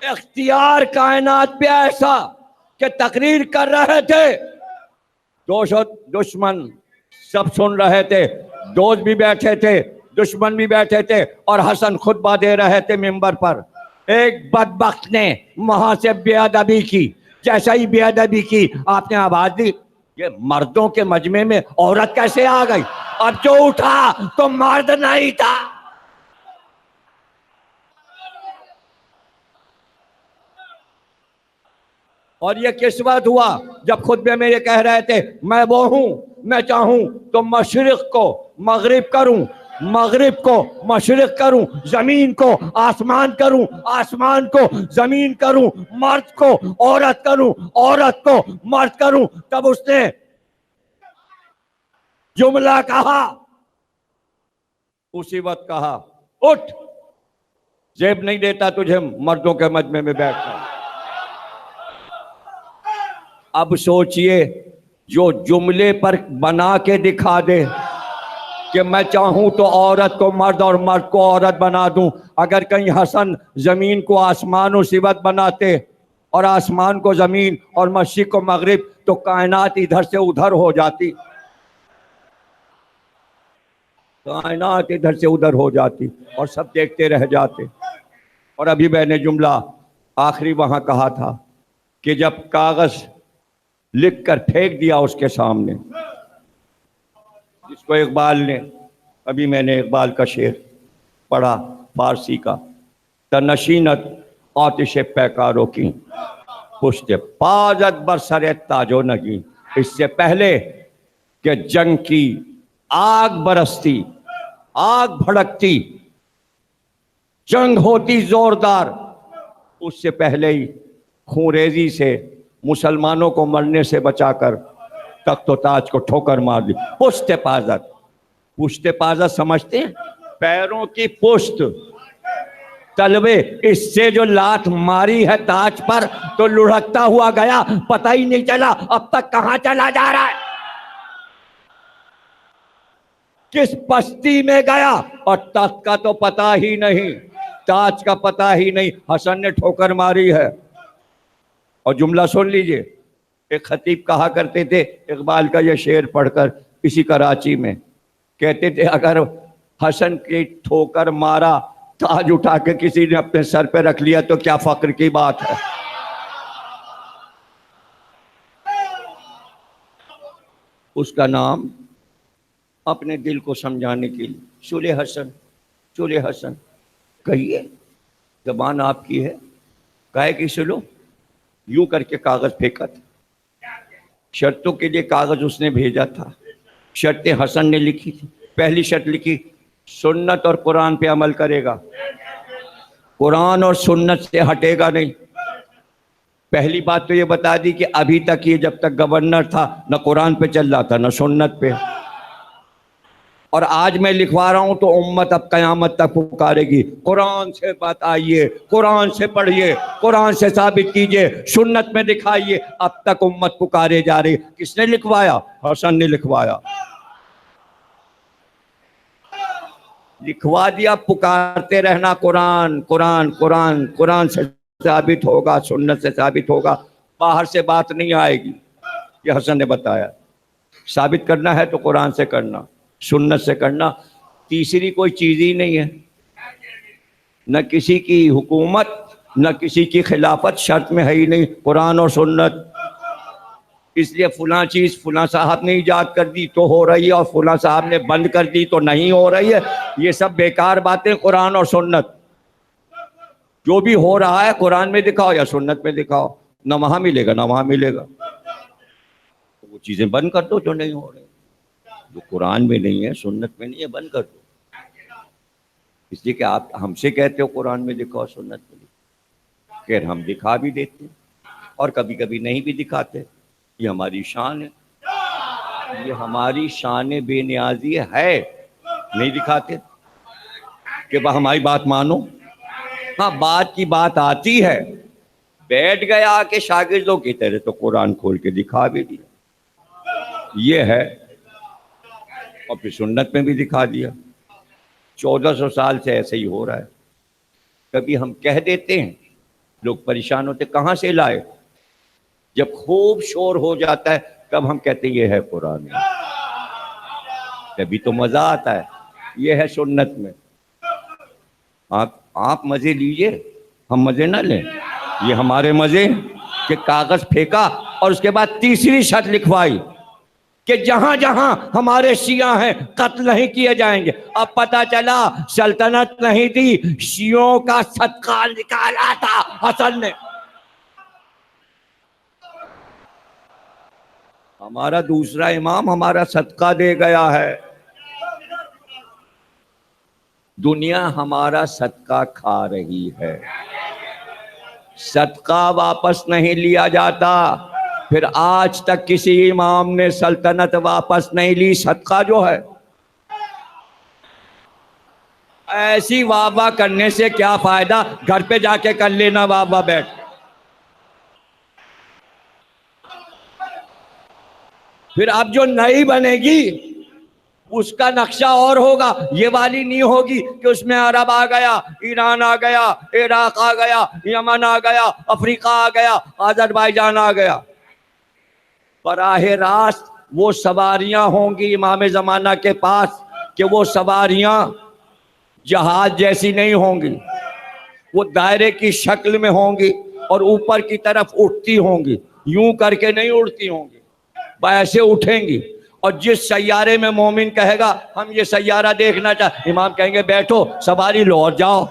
اختیار کائنات پہ ایسا کہ تقریر کر رہے تھے، دشمن سب سن رہے تھے، دوست بھی بیٹھے تھے، دشمن بھی بیٹھے تھے، اور حسن خطبہ دے رہے تھے ممبر پر۔ ایک بدبخت نے وہاں سے بے ادبی کی، جیسا ہی بے ادبی کی آپ نے آواز دی، یہ مردوں کے مجمع میں عورت کیسے آ گئی؟ اب جو اٹھا تو مرد نہیں تھا۔ اور یہ کس وقت ہوا؟ جب خطبے میں یہ کہہ رہے تھے میں وہ ہوں، میں چاہوں تو مشرق کو مغرب کروں، مغرب کو مشرق کروں، زمین کو آسمان کروں، آسمان کو زمین کروں، مرد کو عورت کروں، عورت کو مرد کروں۔ تب اس نے جملہ کہا، اسی وقت کہا اٹھ، زیب نہیں دیتا تجھے مردوں کے مجمع میں بیٹھنا۔ اب سوچئے جو جملے پر بنا کے دکھا دے کہ میں چاہوں تو عورت کو مرد اور مرد کو عورت بنا دوں، اگر کہیں حسن زمین کو آسمان و صفت بناتے اور آسمان کو زمین اور مشرق کو مغرب، تو کائنات ادھر سے ادھر ہو جاتی، کائنات ادھر سے ادھر ہو جاتی اور سب دیکھتے رہ جاتے۔ اور ابھی میں نے جملہ آخری وہاں کہا تھا کہ جب کاغذ لکھ کر پھینک دیا اس کے سامنے، جس کو اقبال نے، ابھی میں نے اقبال کا شعر پڑھا فارسی کا، تنشینت آتش پیکاروں کی پشت پازت بر سر تاج و نگین، اس سے پہلے کہ جنگ کی آگ برستی، آگ بھڑکتی، جنگ ہوتی زوردار، اس سے پہلے ہی خونریزی سے مسلمانوں کو مرنے سے بچا کر تخت و تاج کو ٹھوکر مار دی۔ پشت پازت، پشت پازت سمجھتے ہیں؟ پیروں کی پشت، تلوے، اس سے جو لات ماری ہے تاج پر تو لڑھکتا ہوا گیا، پتہ ہی نہیں چلا اب تک کہاں چلا جا رہا ہے، کس پستی میں گیا، اور تخت کا تو پتہ ہی نہیں، تاج کا پتہ ہی نہیں، حسن نے ٹھوکر ماری ہے۔ اور جملہ سن لیجئے، ایک خطیب کہا کرتے تھے اقبال کا یہ شعر پڑھ کر اسی کراچی میں، کہتے تھے اگر حسن کی ٹھوکر مارا تاج اٹھا کے کسی نے اپنے سر پہ رکھ لیا تو کیا فخر کی بات ہے۔ اس کا نام اپنے دل کو سمجھانے کے لیے سلح حسن، سلح حسن کہیے، زبان آپ کی ہے، کہے کہ سلو، یوں کر کے کاغذ پھینکا تھا، شرطوں کے لیے کاغذ اس نے بھیجا تھا، شرطیں حسن نے لکھی تھی۔ پہلی شرط لکھی سنت اور قرآن پہ عمل کرے گا، قرآن اور سنت سے ہٹے گا نہیں۔ پہلی بات تو یہ بتا دی کہ ابھی تک یہ جب تک گورنر تھا نہ قرآن پہ چل رہا تھا نہ سنت پہ، اور آج میں لکھوا رہا ہوں تو امت اب قیامت تک پکارے گی قرآن سے بتائیے، قرآن سے پڑھیے، قرآن سے ثابت کیجئے، سنت میں دکھائیے۔ اب تک امت پکارے جا رہی۔ کس نے لکھوایا؟ حسن نے لکھوایا، لکھوا دیا، پکارتے رہنا قرآن قرآن قرآن، قرآن سے ثابت ہوگا، سنت سے ثابت ہوگا، باہر سے بات نہیں آئے گی۔ یہ حسن نے بتایا، ثابت کرنا ہے تو قرآن سے کرنا، سنت سے کرنا، تیسری کوئی چیز ہی نہیں ہے، نہ کسی کی حکومت نہ کسی کی خلافت شرط میں ہے ہی نہیں، قرآن اور سنت۔ اس لیے فلاں چیز فلاں صاحب نے ایجاد کر دی تو ہو رہی ہے اور فلاں صاحب نے بند کر دی تو نہیں ہو رہی ہے، یہ سب بیکار باتیں۔ قرآن اور سنت، جو بھی ہو رہا ہے قرآن میں دکھاؤ یا سنت میں دکھاؤ، نہ وہاں ملے گا نہ وہاں ملے گا، وہ چیزیں بند کر دو جو نہیں ہو رہی، جو قرآن میں نہیں ہے سنت میں نہیں ہے، بند کر دو۔ اس لیے کہ آپ ہم سے کہتے ہو قرآن میں دکھاؤ سنت میں دکھاؤ، خیر ہم دکھا بھی دیتے اور کبھی کبھی نہیں بھی دکھاتے، یہ ہماری شان ہے، یہ ہماری شان بے نیازی ہے، نہیں دکھاتے کہ ہماری بات مانو۔ ہاں بات کی بات آتی ہے، بیٹھ گیا کہ شاگردوں کی طرح تو قرآن کھول کے دکھا بھی دیا، یہ ہے، اور پھر سنت میں بھی دکھا دیا۔ 1400 سال سے ایسے ہی ہو رہا ہے، کبھی ہم کہہ دیتے ہیں لوگ پریشان ہوتے کہاں سے لائے؟ جب خوب شور ہو جاتا ہے تب ہم کہتے ہیں یہ ہے قرآن، تبھی تو مزہ آتا ہے. یہ ہے سنت میں. آپ مزے لیجئے، ہم مزے نہ لیں. یہ ہمارے مزے کہ کاغذ پھینکا اور اس کے بعد تیسری شرط لکھوائی کہ جہاں جہاں ہمارے شیعہ ہیں قتل نہیں کیے جائیں گے. اب پتہ چلا سلطنت نہیں تھی، شیعوں کا صدقہ نکالا تھا حسن نے. ہمارا دوسرا امام ہمارا صدقہ دے گیا ہے. دنیا ہمارا صدقہ کھا رہی ہے. صدقہ واپس نہیں لیا جاتا. پھر آج تک کسی امام نے سلطنت واپس نہیں لی. صدقہ جو ہے ایسی واہ واہ کرنے سے کیا فائدہ؟ گھر پہ جا کے کر لینا واہ واہ بیٹھ. پھر اب جو نئی بنے گی اس کا نقشہ اور ہوگا. یہ والی نہیں ہوگی کہ اس میں عرب آ گیا، ایران آ گیا، عراق آ گیا، یمن آ گیا، افریقہ آ گیا، آذربائیجان آ گیا. براہ راست وہ سواریاں ہوں گی امام زمانہ کے پاس کہ وہ سواریاں جہاز جیسی نہیں ہوں گی، وہ دائرے کی شکل میں ہوں گی اور اوپر کی طرف اٹھتی ہوں گی. یوں کر کے نہیں اڑتی ہوں گی، ایسے اٹھیں گی. اور جس سیارے میں مومن کہے گا ہم یہ سیارہ دیکھنا چاہتے، امام کہیں گے بیٹھو سواری لوٹ جاؤ.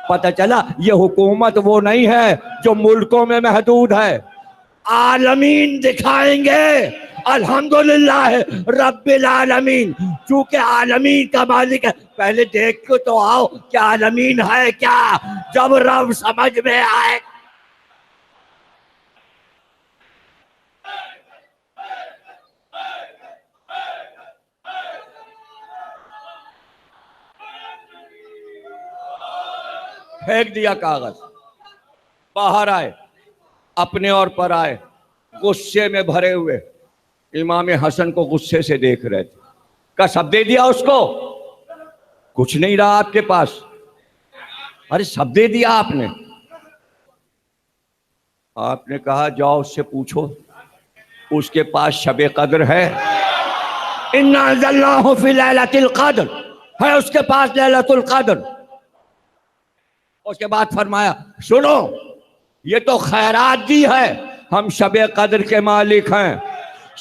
پتہ چلا یہ حکومت وہ نہیں ہے جو ملکوں میں محدود ہے. عالمین دکھائیں گے الحمدللہ رب العالمین، چونکہ عالمین کا مالک ہے. پہلے دیکھ کے تو آؤ کہ عالمین ہے کیا. جب رب سمجھ میں آئے پھینک دیا کاغذ. باہر آئے، اپنے اور پر آئے، غصے میں بھرے ہوئے. امام حسن کو غصے سے دیکھ رہے تھے. کہا سب دے دیا اس کو؟ کچھ نہیں رہا آپ کے پاس. ارے سب دے دیا آپ نے. آپ نے کہا جاؤ اس سے پوچھو اس کے پاس شب قدر ہے. اِنَّا أَنزَلْنَاهُ فِي لَيْلَةِ الْقَدْرِ، ہے اس کے پاس لیلۃ القدر. اس کے بعد فرمایا سنو یہ تو خیرات دی ہے، ہم شب قدر کے مالک ہیں.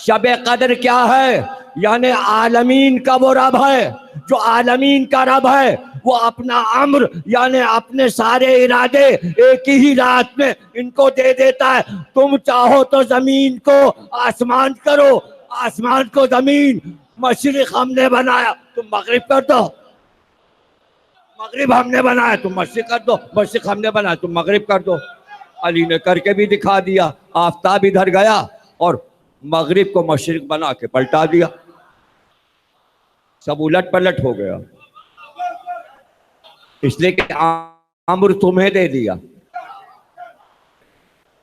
شب قدر کیا ہے؟ یعنی عالمین کا وہ رب ہے جو عالمین کا رب ہے. وہ اپنا امر یعنی اپنے سارے ارادے ایک ہی رات میں ان کو دے دیتا ہے. تم چاہو تو زمین کو آسمان کرو، آسمان کو زمین. مشرق ہم نے بنایا تم مغرب کر دو، مغرب ہم نے بنایا تم مشرق کر دو، مشرق ہم نے بنایا تم مغرب کر دو. علی نے کر کے بھی دکھا دیا. آفتاب ادھر گیا اور مغرب کو مشرق بنا کے پلٹا دیا. سب الٹ پلٹ ہو گیا، اس لیے کہ امر تمہیں دے دیا.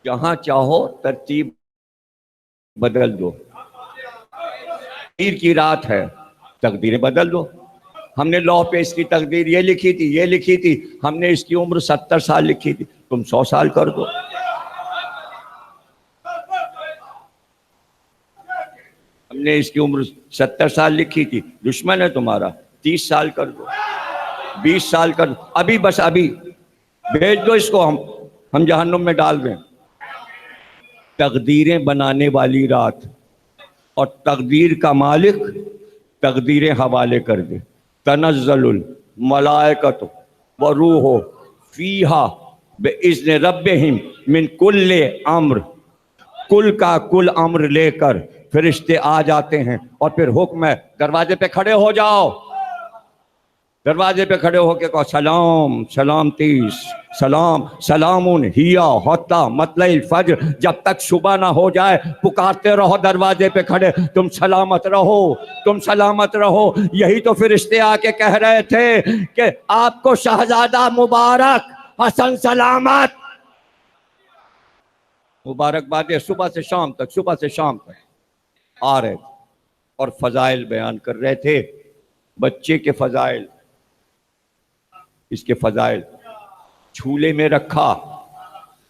جہاں چاہو ترتیب بدل دو. تقدیر کی رات ہے، تقدیریں بدل دو. ہم نے لوح پہ اس کی تقدیر یہ لکھی تھی، یہ لکھی تھی. ہم نے اس کی عمر 70 سال لکھی تھی، تم 100 سال کر دو. ہم نے اس کی عمر 70 سال لکھی تھی، دشمن ہے تمہارا 30 سال کر دو، 20 سال کر دو. ابھی بس ابھی بھیج دو اس کو، ہم جہنم میں ڈال دیں. تقدیریں بنانے والی رات اور تقدیر کا مالک تقدیریں حوالے کر دے. تنزل الملائکۃ والروح فیہا بإذن ربہم من کل امر. کل کا کل امر لے کر فرشتے آ جاتے ہیں اور پھر حکم ہے دروازے پہ کھڑے ہو جاؤ. دروازے پہ کھڑے ہو کے کہو سلام سلامتی سلام سلامون ہیا حتی مطلع الفجر. جب تک صبح نہ ہو جائے پکارتے رہو دروازے پہ کھڑے، تم سلامت رہو، تم سلامت رہو. یہی تو فرشتے آ کے کہہ رہے تھے کہ آپ کو شہزادہ مبارک حسن سلامت مبارکباد. صبح سے شام تک، صبح سے شام تک آ رہے تھے اور فضائل بیان کر رہے تھے. بچے کے فضائل، اس کے فضائل. جھولے میں رکھا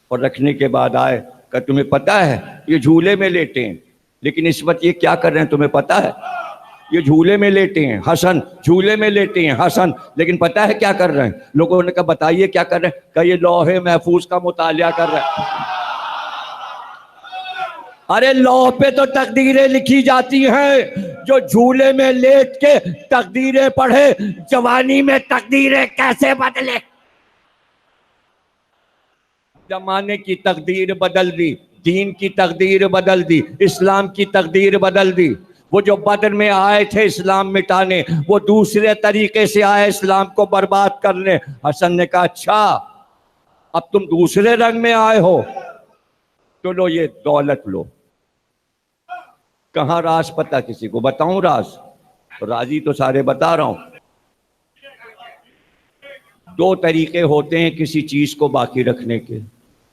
اور رکھنے کے بعد آئے کہ تمہیں پتا ہے یہ جھولے میں لیٹے ہیں، لیکن اس وقت یہ کیا کر رہے ہیں تمہیں پتا ہے؟ یہ جھولے میں لیٹے ہیں حسن، جھولے میں لیٹے ہیں حسن، لیکن پتا ہے کیا کر رہے ہیں؟ لوگوں نے کہا بتائیے کیا کر رہے ہیں؟ کہ یہ لوح محفوظ کا مطالعہ کر رہے ہیں۔ ارے لوح پہ تو تقدیریں لکھی جاتی ہیں، جو جھولے میں لیٹ کے تقدیریں پڑھے جوانی میں تقدیریں کیسے بدلے؟ زمانے کی تقدیر بدل دی، دین کی تقدیر بدل دی، اسلام کی تقدیر بدل دی۔ وہ جو بدر میں آئے تھے اسلام مٹانے، وہ دوسرے طریقے سے آئے اسلام کو برباد کرنے۔ حسن نے کہا اچھا اب تم دوسرے رنگ میں آئے ہو تو لو یہ دولت لو۔ کہاں راز پتا کسی کو؟ بتاؤں راز؟ رازی تو سارے بتا رہا ہوں۔ دو طریقے ہوتے ہیں کسی چیز کو باقی رکھنے کے،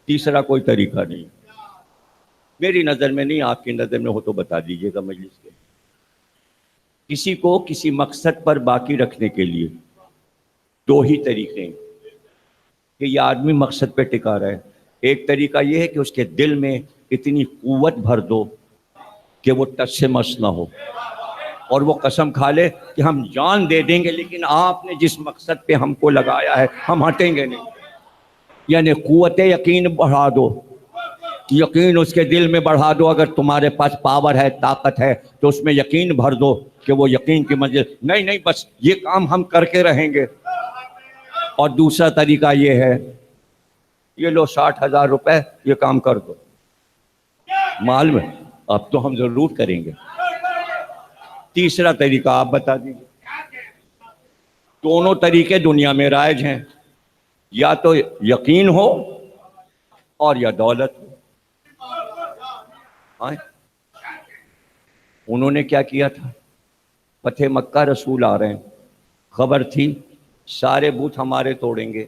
تیسرا کوئی طریقہ نہیں۔ میری نظر میں نہیں، آپ کی نظر میں ہو تو بتا دیجئے گا مجلس کے۔ کسی کو کسی مقصد پر باقی رکھنے کے لیے دو ہی طریقے ہیں کہ یہ آدمی مقصد پہ ٹکا رہے۔ ایک طریقہ یہ ہے کہ اس کے دل میں اتنی قوت بھر دو کہ وہ ٹس سے مس نہ ہو، اور وہ قسم کھا لے کہ ہم جان دے دیں گے لیکن آپ نے جس مقصد پہ ہم کو لگایا ہے ہم ہٹیں گے نہیں۔ یعنی قوت یقین بڑھا دو، یقین اس کے دل میں بڑھا دو۔ اگر تمہارے پاس پاور ہے، طاقت ہے، تو اس میں یقین بھر دو کہ وہ یقین کی منزل نہیں بس یہ کام ہم کر کے رہیں گے۔ اور دوسرا طریقہ یہ ہے، یہ لو 60,000 روپے، یہ کام کر دو۔ مال میں اب تو ہم ضرور کریں گے۔ تیسرا طریقہ آپ بتا دیجیے۔ دونوں طریقے دنیا میں رائج ہیں، یا تو یقین ہو اور یا دولت ہو۔ انہوں نے کیا کیا تھا؟ فتح مکہ رسول آ رہے ہیں، خبر تھی سارے بت ہمارے توڑیں گے،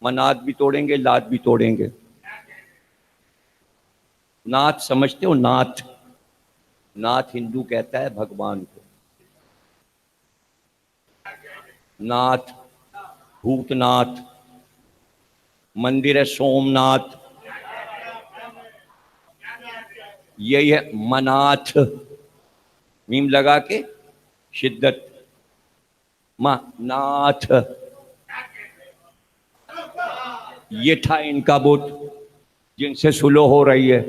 منات بھی توڑیں گے، لات بھی توڑیں گے۔ نات سمجھتے ہو؟ نات، نات ہندو کہتا ہے بھگوان کو، ناتھ، بھوت ناتھ، مندر ہے سوم ناتھ، یہی ہے مناتھ، میم لگا کے شدت، مناتھ، یہ تھا ان کا بت جن سے سلو ہو رہی ہے۔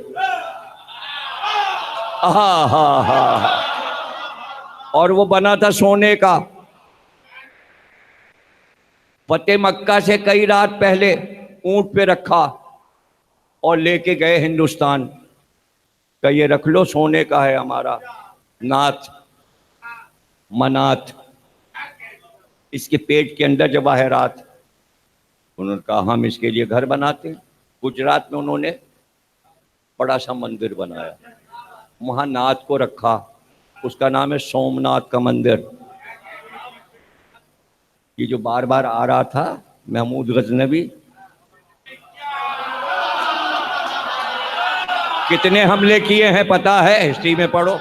اور وہ بنا تھا سونے کا۔ فتح مکہ سے کئی رات پہلے اونٹ پہ رکھا اور لے کے گئے ہندوستان، کہ یہ رکھ لو سونے کا ہے ہمارا ناتھ، منات۔ اس کے پیٹ کے اندر جواہرات۔ انہوں نے کہا ہم اس کے لیے گھر بناتے ہیں۔ گجرات میں انہوں نے بڑا سا مندر بنایا، وہاں ناتھ کو رکھا، اس کا نام ہے سومناتھ کا مندر۔ یہ جو بار بار آ رہا تھا محمود غزنوی، کتنے حملے کیے ہیں پتا ہے؟ ہسٹری میں پڑھو،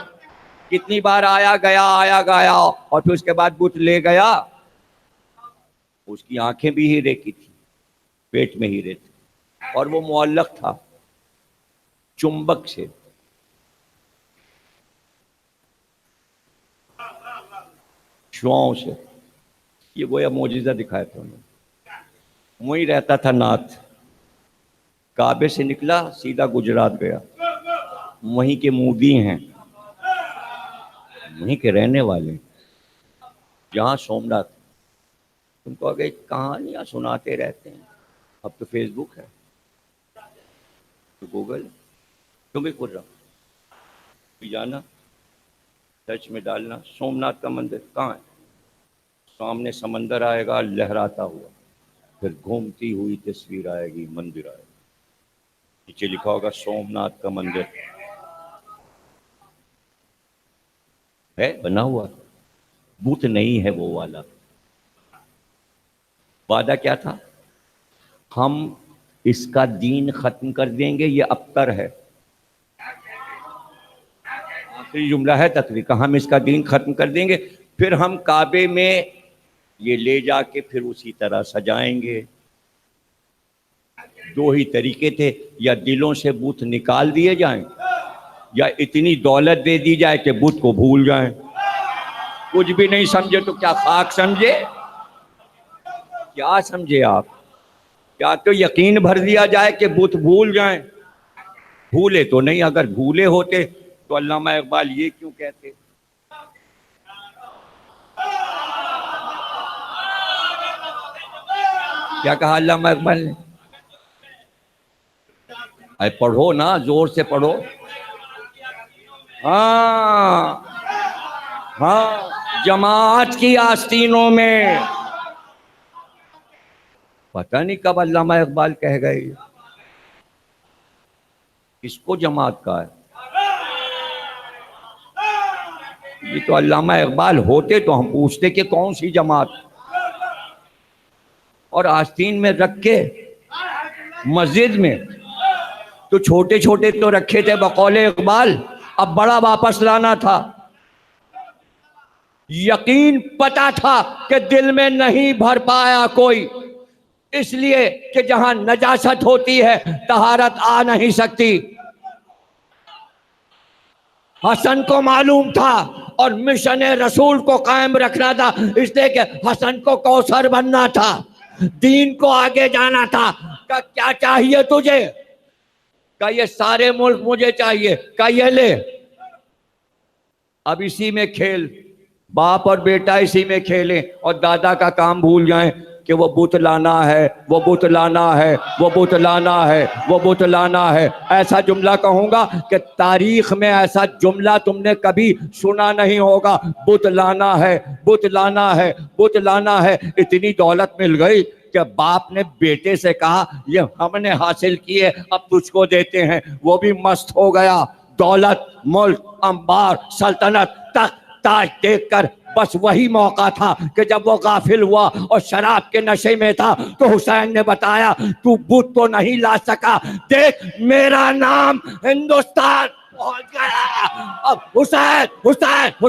کتنی بار آیا گیا اور پھر اس کے بعد بت لے گیا۔ اس کی آنکھیں بھی ہیرے کی تھی، پیٹ میں ہیرے تھے، اور وہ معلق تھا چمبک سے۔ شعاؤں سے، یہ گویا معجزہ دکھایا تھا انہوں نے۔ وہیں رہتا تھا ناتھ، کعبے سے نکلا سیدھا گجرات گیا، وہیں کے مودی ہیں، وہیں کے رہنے والے، جہاں سومناتھ۔ تم کو اگر کہانیاں سناتے رہتے ہیں، اب تو فیس بک ہے، تو گوگل، تم بھی کر رہا جانا، سرچ میں ڈالنا سومناتھ کا مندر کہاں ہے، سامنے سمندر آئے گا لہراتا ہوا، پھر گھومتی ہوئی تصویر آئے گی، مندر آئے گا، نیچے لکھا ہوگا سومناتھ کا مندر ہے، بنا ہوا، بت نہیں ہے وہ والا۔ وعدہ کیا تھا؟ ہم اس کا دین ختم کر دیں گے، یہ ابتر ہے، آخری جملہ ہے تقریر کا، ہم اس کا دین ختم کر دیں گے، پھر ہم کعبے میں یہ لے جا کے پھر اسی طرح سجائیں گے۔ دو ہی طریقے تھے، یا دلوں سے بت نکال دیے جائیں یا اتنی دولت دے دی جائے کہ بت کو بھول جائیں۔ کچھ بھی نہیں سمجھے تو کیا خاک سمجھے؟ کیا سمجھے آپ؟ کیا تو یقین بھر دیا جائے کہ بت بھول جائیں؟ بھولے تو نہیں، اگر بھولے ہوتے تو علامہ اقبال یہ کیوں کہتے؟ کیا کہا علامہ اقبال نے؟ اے پڑھو نا، زور سے پڑھو۔ ہاں ہاں، جماعت کی آستینوں میں۔ پتہ نہیں کب علامہ اقبال کہہ گئے، کس کو جماعت کا ہے؟ یہ تو علامہ اقبال ہوتے تو ہم پوچھتے کہ کون سی جماعت، اور آستین میں رکھ کے مسجد میں تو چھوٹے چھوٹے تو رکھے تھے بقول اقبال، اب بڑا واپس لانا تھا۔ یقین پتا تھا کہ دل میں نہیں بھر پایا کوئی، اس لیے کہ جہاں نجاست ہوتی ہے طہارت آ نہیں سکتی۔ حسن کو معلوم تھا اور مشن رسول کو قائم رکھنا تھا، اس لیے کہ حسن کو کوثر بننا تھا، دین کو آگے جانا تھا۔ کہ کیا چاہیے تجھے؟ کہ یہ سارے ملک مجھے چاہیے، کہ یہ لے، اب اسی میں کھیل، باپ اور بیٹا اسی میں کھیلیں اور دادا کا کام بھول جائیں کہ وہ بت لانا ہے، وہ بت لانا ہے، وہ بت لانا ہے، وہ بت لانا ہے۔ ایسا جملہ کہوں گا کہ تاریخ میں ایسا جملہ تم نے کبھی سنا نہیں ہوگا، بت لانا ہے، بت لانا ہے، بت لانا ہے۔ اتنی دولت مل گئی کہ باپ نے بیٹے سے کہا یہ ہم نے حاصل کیے اب تجھ کو دیتے ہیں، وہ بھی مست ہو گیا، دولت، ملک، انبار، سلطنت، تخت، تاج دیکھ کر بس وہی موقع تھا کہ جب وہ غافل ہوا اور شراب کے نشے میں تھا تو حسین نے بتایا تو بت تو نہیں لا سکا، دیکھ میرا نام ہندوستان پہنچ گیا۔ اب حسین حسین